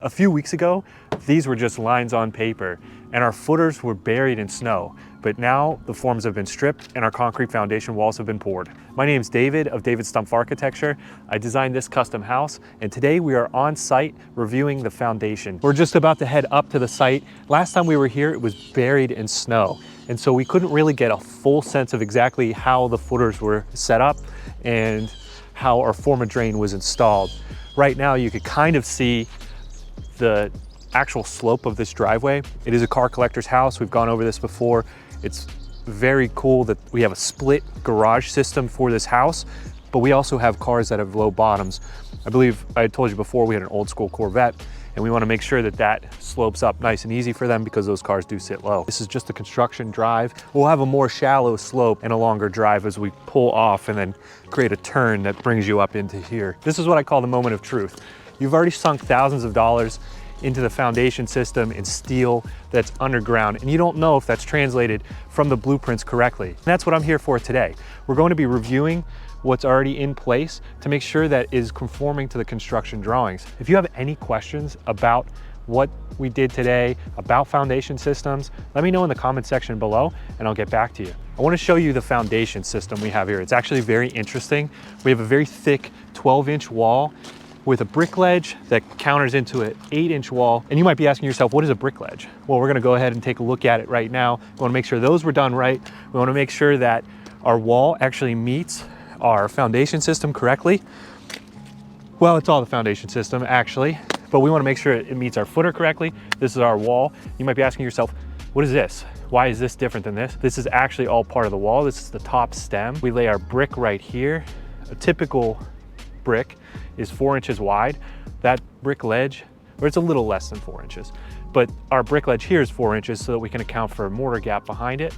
A few weeks ago, these were just lines on paper and our footers were buried in snow. But now the forms have been stripped and our concrete foundation walls have been poured. My name is David of David Stumpf Architecture. I designed this custom house and today we are on site reviewing the foundation. We're just about to head up to the site. Last time we were here, it was buried in snow. And so we couldn't really get a full sense of exactly how the footers were set up and how our form of drain was installed. Right now you could kind of see the actual slope of this driveway. It is a car collector's house. We've gone over this before. It's very cool that we have a split garage system for this house, but we also have cars that have low bottoms. I believe I had told you before we had an old school Corvette, and we want to make sure that that slopes up nice and easy for them because those cars do sit low. This is just a construction drive. We'll have a more shallow slope and a longer drive as we pull off and then create a turn that brings you up into here. This is what I call the moment of truth. You've already sunk thousands of dollars into the foundation system in steel that's underground, and you don't know if that's translated from the blueprints correctly. And that's what I'm here for today. We're going to be reviewing what's already in place to make sure that it is conforming to the construction drawings. If you have any questions about what we did today, about foundation systems, let me know in the comment section below and I'll get back to you. I want to show you the foundation system we have here. It's actually very interesting. We have a very thick 12-inch wall with a brick ledge that counters into an 8-inch wall. And you might be asking yourself, what is a brick ledge? Well, we're gonna go ahead and take a look at it right now. We wanna make sure those were done right. We wanna make sure that our wall actually meets our foundation system correctly. Well, it's all the foundation system actually, but we wanna make sure it meets our footer correctly. This is our wall. You might be asking yourself, what is this? Why is this different than this? This is actually all part of the wall. This is the top stem. We lay our brick right here. A typical brick is 4 inches wide. That brick ledge, or it's a little less than 4 inches, but our brick ledge here is 4 inches so that we can account for a mortar gap behind it.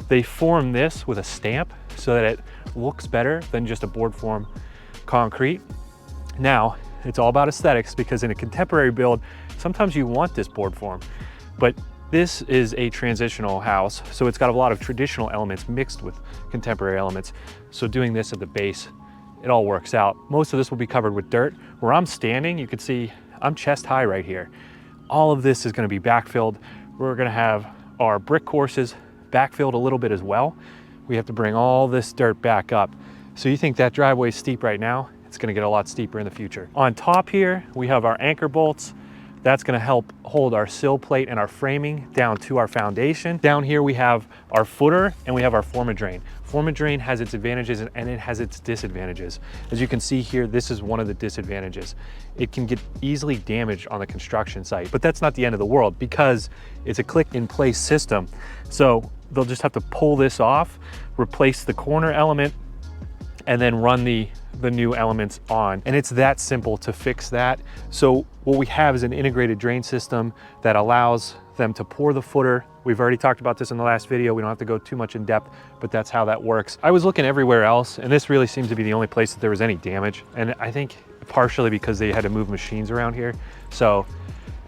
They form this with a stamp so that it looks better than just a board form concrete. Now, it's all about aesthetics because in a contemporary build, sometimes you want this board form, but this is a transitional house, so it's got a lot of traditional elements mixed with contemporary elements. So doing this at the base, it all works out. Most of this will be covered with dirt. Where I'm standing, you can see I'm chest high right here. All of this is gonna be backfilled. We're gonna have our brick courses backfilled a little bit as well. We have to bring all this dirt back up. So you think that driveway is steep right now? It's gonna get a lot steeper in the future. On top here, we have our anchor bolts. That's gonna help hold our sill plate and our framing down to our foundation. Down here we have our footer and we have our form of drain. Form of drain has its advantages and it has its disadvantages. As you can see here, this is one of the disadvantages. It can get easily damaged on the construction site, but that's not the end of the world because it's a click in place system. So they'll just have to pull this off, replace the corner element, and then run the new elements on. And it's that simple to fix that. So what we have is an integrated drain system that allows them to pour the footer. We've already talked about this in the last video. We don't have to go too much in depth, but that's how that works. I was looking everywhere else, and this really seems to be the only place that there was any damage. And I think partially because they had to move machines around here. So,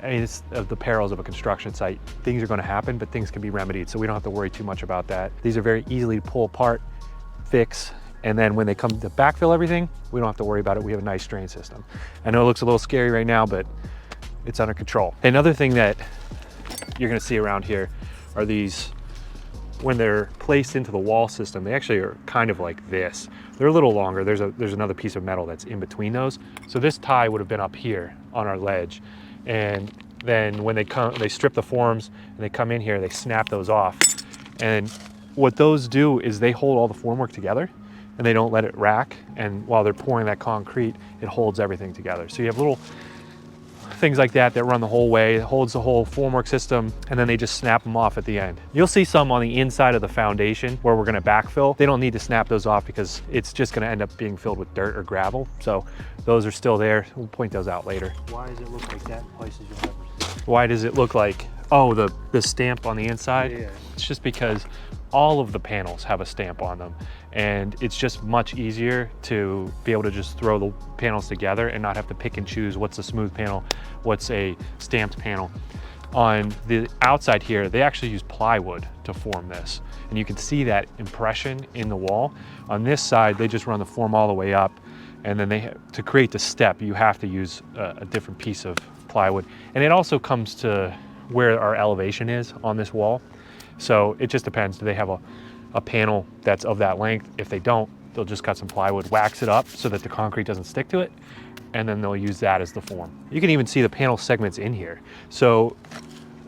I mean, it's the perils of a construction site. Things are gonna happen, but things can be remedied. So we don't have to worry too much about that. These are very easily to pull apart, fix, and then when they come to backfill everything, we don't have to worry about it. We have a nice drain system. I know it looks a little scary right now, but it's under control. Another thing that you're gonna see around here are these, when they're placed into the wall system, they actually are kind of like this. They're a little longer. There's another piece of metal that's in between those. So this tie would have been up here on our ledge. And then when they strip the forms and they come in here, they snap those off. And what those do is they hold all the formwork together and they don't let it rack. And while they're pouring that concrete, it holds everything together. So you have little things like that that run the whole way. It holds the whole formwork system, and then they just snap them off at the end. You'll see some on the inside of the foundation where we're gonna backfill. They don't need to snap those off because it's just gonna end up being filled with dirt or gravel. So those are still there. We'll point those out later. Why does it look like that in places you'll never see? Why does it look like, oh, the stamp on the inside? Yeah. It's just because all of the panels have a stamp on them, and it's just much easier to be able to just throw the panels together and not have to pick and choose what's a smooth panel, what's a stamped panel. On the outside here, they actually use plywood to form this, and you can see that impression in the wall. On this side, they just run the form all the way up, and then to create the step, you have to use a different piece of plywood. And it also comes to where our elevation is on this wall. So it just depends. Do they have a panel that's of that length? If they don't, they'll just cut some plywood, wax it up so that the concrete doesn't stick to it, and then they'll use that as the form. You can even see the panel segments in here. So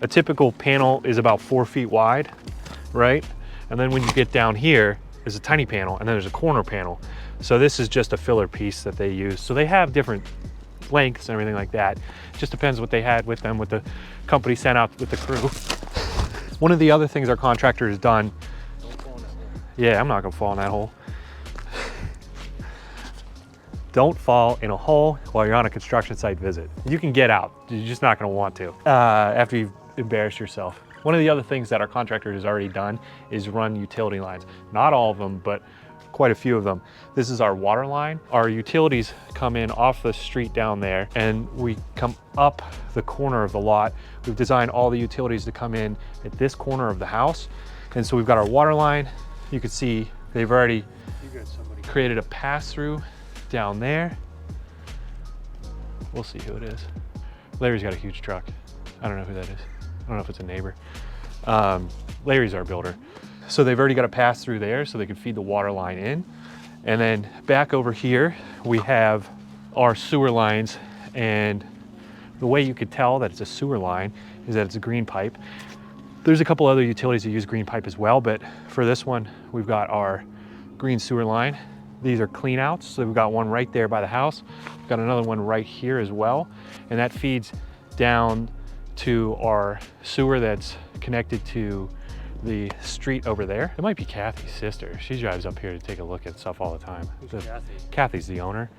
a typical panel is about 4 feet wide, right? And then when you get down here, there's a tiny panel, and then there's a corner panel. So this is just a filler piece that they use. So they have different lengths and everything like that. It just depends what they had with them, what the company sent out with the crew. One of the other things our contractor has done, yeah, I'm not gonna fall in that hole. Don't fall in a hole while you're on a construction site visit. You can get out, you're just not gonna want to after you've embarrassed yourself. One of the other things that our contractor has already done is run utility lines. Not all of them, but quite a few of them. This is our water line. Our utilities come in off the street down there, and we come up the corner of the lot. We've designed all the utilities to come in at this corner of the house. And so we've got our water line. You can see they've already created a pass-through down there. We'll see who it is. Larry's got a huge truck. I don't know who that is. I don't know if it's a neighbor. Larry's our builder. So they've already got a pass through there so they can feed the water line in. And then back over here, we have our sewer lines. And the way you could tell that it's a sewer line is that it's a green pipe. There's a couple other utilities that use green pipe as well, but for this one, we've got our green sewer line. These are clean outs. So we've got one right there by the house. We've got another one right here as well. And that feeds down to our sewer that's connected to the street over there. It might be Kathy's sister. She drives up here to take a look at stuff all the time. Who's Kathy? Kathy's the owner.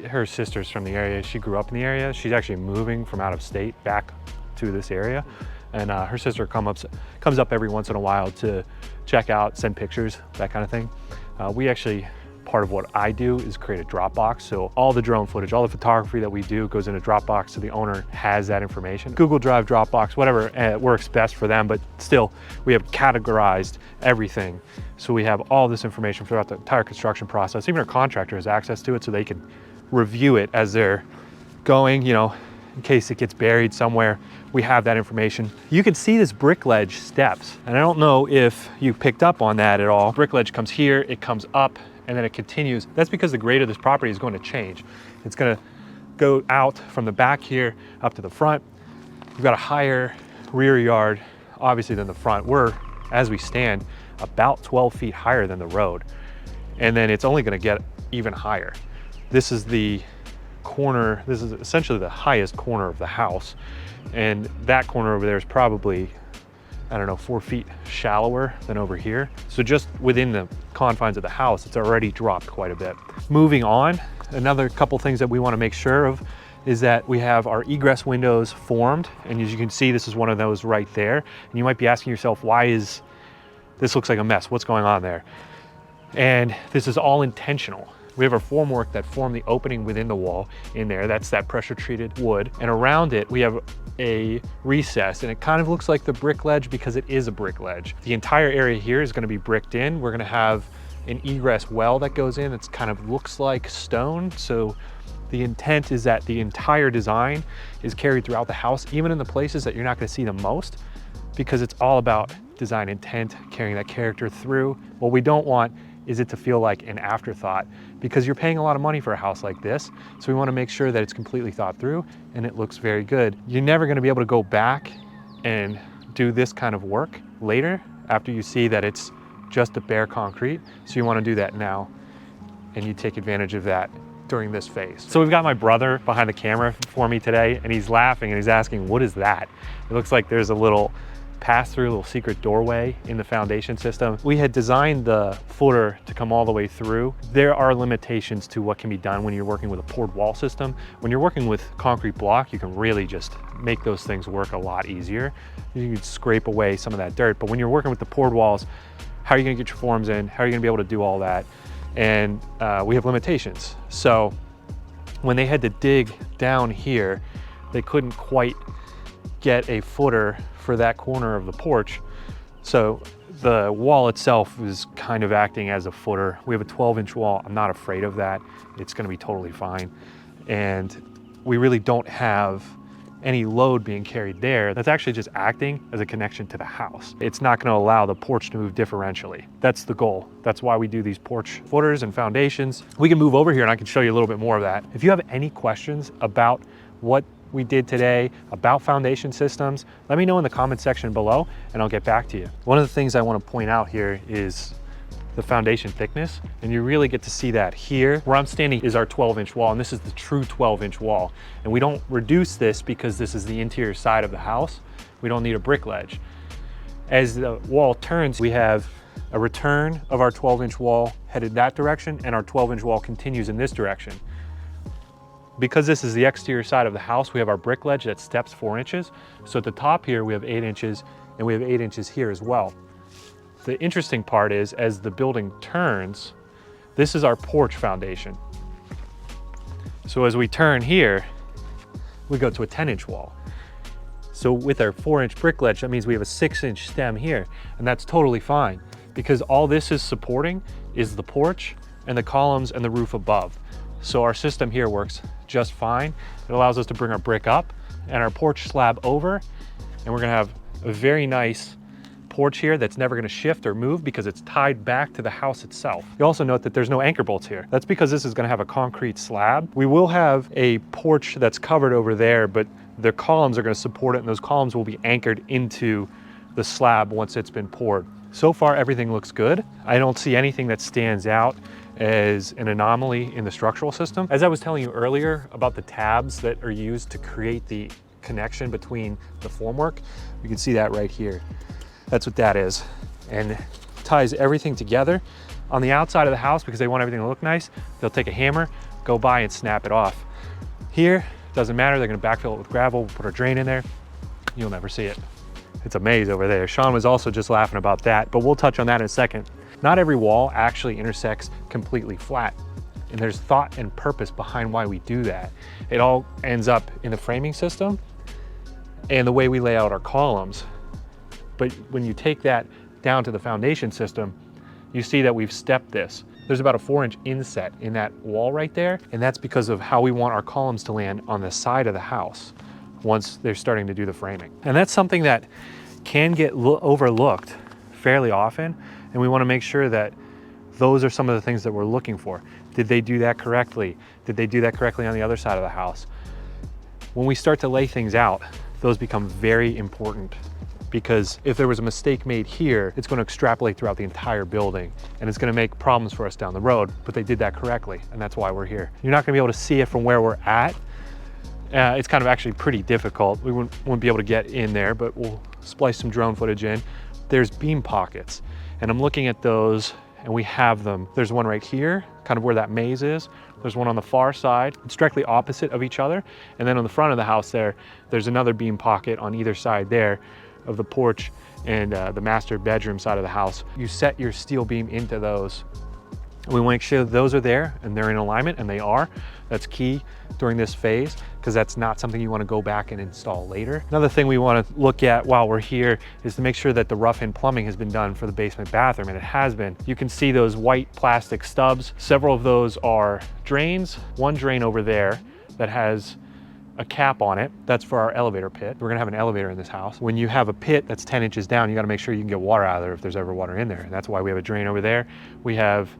Her sister's from the area. She grew up in the area. She's actually moving from out of state back to this area. And her sister comes up every once in a while to check out, send pictures, that kind of thing. Part of what I do is create a Dropbox. So all the drone footage, all the photography that we do goes in a Dropbox so the owner has that information. Google Drive, Dropbox, whatever works best for them, but still we have categorized everything. So we have all this information throughout the entire construction process. Even our contractor has access to it so they can review it as they're going, you know, in case it gets buried somewhere, we have that information. You can see this brick ledge steps, and I don't know if you picked up on that at all. Brick ledge comes here, it comes up, and then it continues. That's because the grade of this property is going to change. It's going to go out from the back here up to the front. We've got a higher rear yard, obviously, than the front. We're, as we stand, about 12 feet higher than the road. And then it's only going to get even higher. This is the corner, this is essentially the highest corner of the house. And that corner over there is probably, I don't know, 4 feet shallower than over here. So just within the confines of the house, it's already dropped quite a bit. Moving on, another couple things that we want to make sure of is that we have our egress windows formed. And as you can see, this is one of those right there. And you might be asking yourself, why is this looks like a mess? What's going on there? And this is all intentional. We have our formwork that form the opening within the wall in there. That's that pressure treated wood. And around it, we have a recess, and it kind of looks like the brick ledge because it is a brick ledge. The entire area here is going to be bricked in. We're going to have an egress well that goes in. It's kind of looks like stone. So the intent is that the entire design is carried throughout the house, even in the places that you're not going to see the most, because it's all about design intent, carrying that character through. What we don't want is it to feel like an afterthought, because you're paying a lot of money for a house like this. So we want to make sure that it's completely thought through and it looks very good. You're never going to be able to go back and do this kind of work later after you see that it's just a bare concrete. So you want to do that now, and you take advantage of that during this phase. So we've got my brother behind the camera for me today, and he's laughing and he's asking, what is that? It looks like there's a little pass-through, little secret doorway in the foundation system. We had designed the footer to come all the way through. There are limitations to what can be done when you're working with a poured wall system. When you're working with concrete block, you can really just make those things work a lot easier. You can scrape away some of that dirt, but when you're working with the poured walls, how are you gonna get your forms in? How are you gonna be able to do all that? And we have limitations. So when they had to dig down here, they couldn't quite get a footer for that corner of the porch. So the wall itself is kind of acting as a footer. We have a 12-inch wall. I'm not afraid of that. It's gonna be totally fine. And we really don't have any load being carried there. That's actually just acting as a connection to the house. It's not going to allow the porch to move differentially. That's the goal. That's why we do these porch footers and foundations. We can move over here and I can show you a little bit more of that. If you have any questions about what we did today, about foundation systems, let me know in the comment section below and I'll get back to you. One of the things I want to point out here is the foundation thickness, and you really get to see that here. Where I'm standing is our 12-inch wall, and this is the true 12-inch wall. And we don't reduce this because this is the interior side of the house. We don't need a brick ledge. As the wall turns, we have a return of our 12-inch wall headed that direction, and our 12-inch wall continues in this direction. Because this is the exterior side of the house, we have our brick ledge that steps 4 inches. So at the top here, we have 8 inches, and we have 8 inches here as well. The interesting part is, as the building turns, this is our porch foundation. So as we turn here, we go to a 10-inch wall. So with our 4-inch brick ledge, that means we have a 6-inch stem here, and that's totally fine because all this is supporting is the porch and the columns and the roof above. So our system here works just fine. It allows us to bring our brick up and our porch slab over, and we're gonna have a very nice porch here that's never going to shift or move because it's tied back to the house itself. You also note that there's no anchor bolts here. That's because this is going to have a concrete slab. We will have a porch that's covered over there, but the columns are going to support it, and those columns will be anchored into the slab once it's been poured. So far, everything looks good. I don't see anything that stands out as an anomaly in the structural system. As I was telling you earlier about the tabs that are used to create the connection between the formwork, you can see that right here. That's what that is, and ties everything together. On the outside of the house, because they want everything to look nice, they'll take a hammer, go by and snap it off. Here, doesn't matter, they're gonna backfill it with gravel, put a drain in there, you'll never see it. It's a maze over there. Sean was also just laughing about that, but we'll touch on that in a second. Not every wall actually intersects completely flat, and there's thought and purpose behind why we do that. It all ends up in the framing system and the way we lay out our columns. But when you take that down to the foundation system, you see that we've stepped this. There's about a 4-inch inset in that wall right there, and that's because of how we want our columns to land on the side of the house once they're starting to do the framing. And that's something that can get overlooked fairly often, and we want to make sure that those are some of the things that we're looking for. Did they do that correctly? Did they do that correctly on the other side of the house? When we start to lay things out, those become very important, because if there was a mistake made here, it's going to extrapolate throughout the entire building and it's going to make problems for us down the road, but they did that correctly, and that's why we're here. You're not going to be able to see it from where we're at. It's kind of actually pretty difficult. We wouldn't be able to get in there, but we'll splice some drone footage in. There's beam pockets, and I'm looking at those, and we have them. There's one right here, kind of where that maze is. There's one on the far side. It's directly opposite of each other. And then on the front of the house there's another beam pocket on either side there of the porch and the master bedroom side of the house. You set your steel beam into those. We want to make sure those are there and they're in alignment, and they are. That's key during this phase, because that's not something you want to go back and install later. Another thing we want to look at while we're here is to make sure that the rough-in plumbing has been done for the basement bathroom, and it has been. You can see those white plastic stubs. Several of those are drains. One drain over there that has a cap on it, that's for our elevator pit. We're gonna have an elevator in this house. When you have a pit that's 10 inches down, you gotta make sure you can get water out of there if there's ever water in there. And that's why we have a drain over there. We have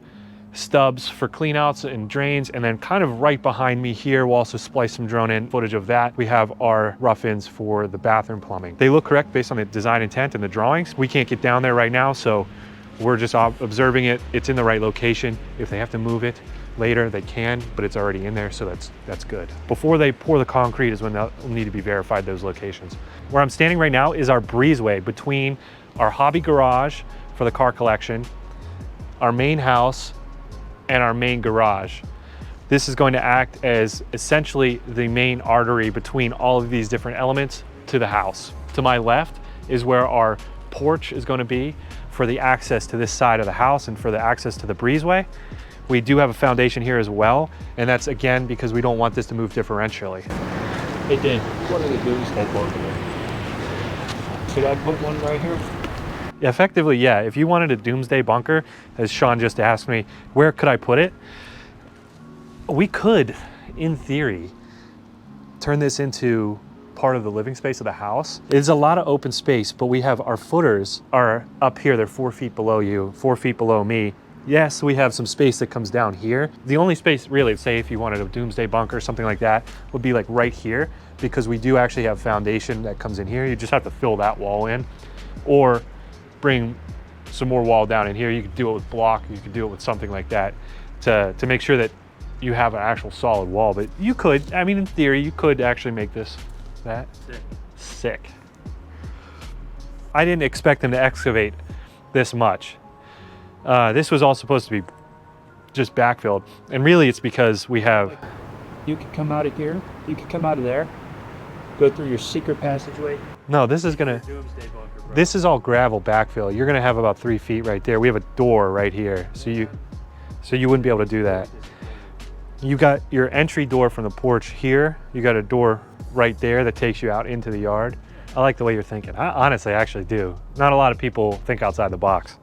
stubs for cleanouts and drains, and then kind of right behind me here, we'll also splice some drone in footage of that. We have our rough-ins for the bathroom plumbing. They look correct based on the design intent and the drawings. We can't get down there right now, so we're just observing it. It's in the right location. If they have to move it later, they can, but it's already in there, so that's good. Before they pour the concrete is when they'll need to be verified, those locations. Where I'm standing right now is our breezeway between our hobby garage for the car collection, our main house, and our main garage. This is going to act as essentially the main artery between all of these different elements to the house. To my left is where our porch is going to be for the access to this side of the house and for the access to the breezeway. We do have a foundation here as well, and that's again because we don't want this to move differentially. Hey Dan, what are the doomsday bunker? Should I put one right here? Yeah, effectively, yeah. If you wanted a doomsday bunker, as Sean just asked me, where could I put it? We could, in theory, turn this into part of the living space of the house. It's a lot of open space, but we have our footers are up here. They're 4 feet below you, 4 feet below me. Yes, we have some space that comes down here. The only space really, say if you wanted a doomsday bunker or something like that, would be like right here, because we do actually have foundation that comes in here. You just have to fill that wall in, or bring some more wall down in here. You could do it with block, you could do it with something like that to make sure that you have an actual solid wall. But you could, I mean, in theory, you could actually make this that sick. I didn't expect them to excavate this much. This was all supposed to be just backfilled, and really it's because we have. You could come out of here, you could come out of there, go through your secret passageway. No, this is gonna. This is all gravel backfill. You're gonna have about 3 feet right there. We have a door right here, so you wouldn't be able to do that. You got your entry door from the porch here. You got a door right there that takes you out into the yard. I like the way you're thinking. I honestly actually do. Not a lot of people think outside the box.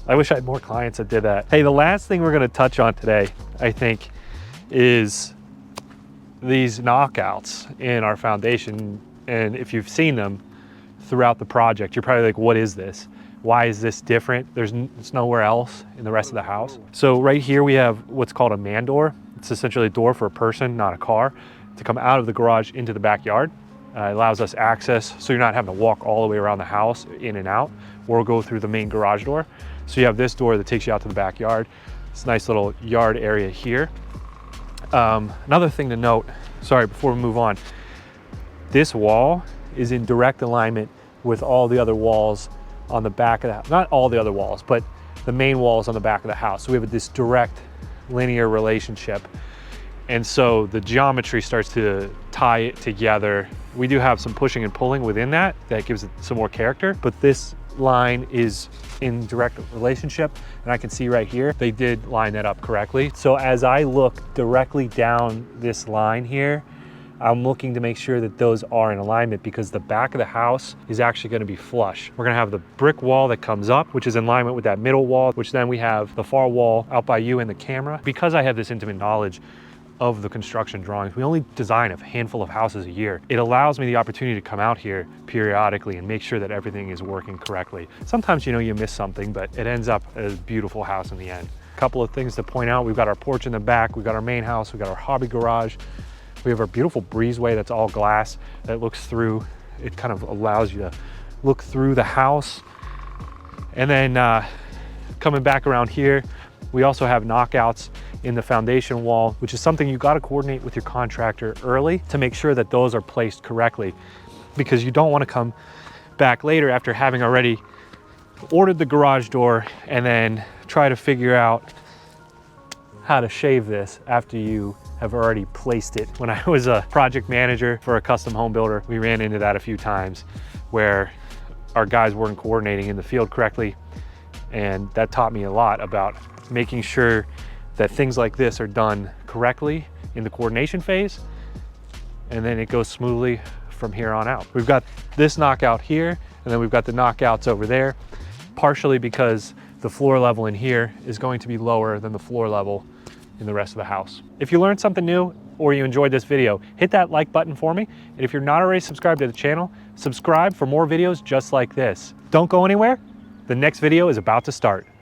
I wish I had more clients that did that. Hey, the last thing we're gonna touch on today, I think, is these knockouts in our foundation. And if you've seen them throughout the project, you're probably like, what is this? Why is this different? It's nowhere else in the rest of the house. So right here we have what's called a man door. It's essentially a door for a person, not a car, to come out of the garage into the backyard. It allows us access, so you're not having to walk all the way around the house, in and out, or go through the main garage door. So you have this door that takes you out to the backyard. It's a nice little yard area here. Another thing to note, sorry, before we move on, this wall is in direct alignment with all the other walls on the back of the house. Not all the other walls, but the main walls on the back of the house. So we have this direct linear relationship. And so the geometry starts to tie it together. We do have some pushing and pulling within that gives it some more character, but this line is in direct relationship, and I can see right here, they did line that up correctly. So as I look directly down this line here, I'm looking to make sure that those are in alignment, because the back of the house is actually going to be flush. We're going to have the brick wall that comes up, which is in alignment with that middle wall, which then we have the far wall out by you in the camera. Because I have this intimate knowledge of the construction drawings, we only design a handful of houses a year. It allows me the opportunity to come out here periodically and make sure that everything is working correctly. Sometimes, you miss something, but it ends up as a beautiful house in the end. A couple of things to point out: we've got our porch in the back, we've got our main house, we've got our hobby garage. We have our beautiful breezeway that's all glass that looks through. It kind of allows you to look through the house. And then coming back around here, we also have knockouts in the foundation wall, which is something you got to coordinate with your contractor early to make sure that those are placed correctly, because you don't want to come back later after having already ordered the garage door and then try to figure out how to shave this after you have already placed it. When I was a project manager for a custom home builder, we ran into that a few times where our guys weren't coordinating in the field correctly. And that taught me a lot about making sure that things like this are done correctly in the coordination phase, and then it goes smoothly from here on out. We've got this knockout here, and then we've got the knockouts over there, partially because the floor level in here is going to be lower than the floor level in the rest of the house. If you learned something new or you enjoyed this video, hit that like button for me. And if you're not already subscribed to the channel, subscribe for more videos just like this. Don't go anywhere. The next video is about to start.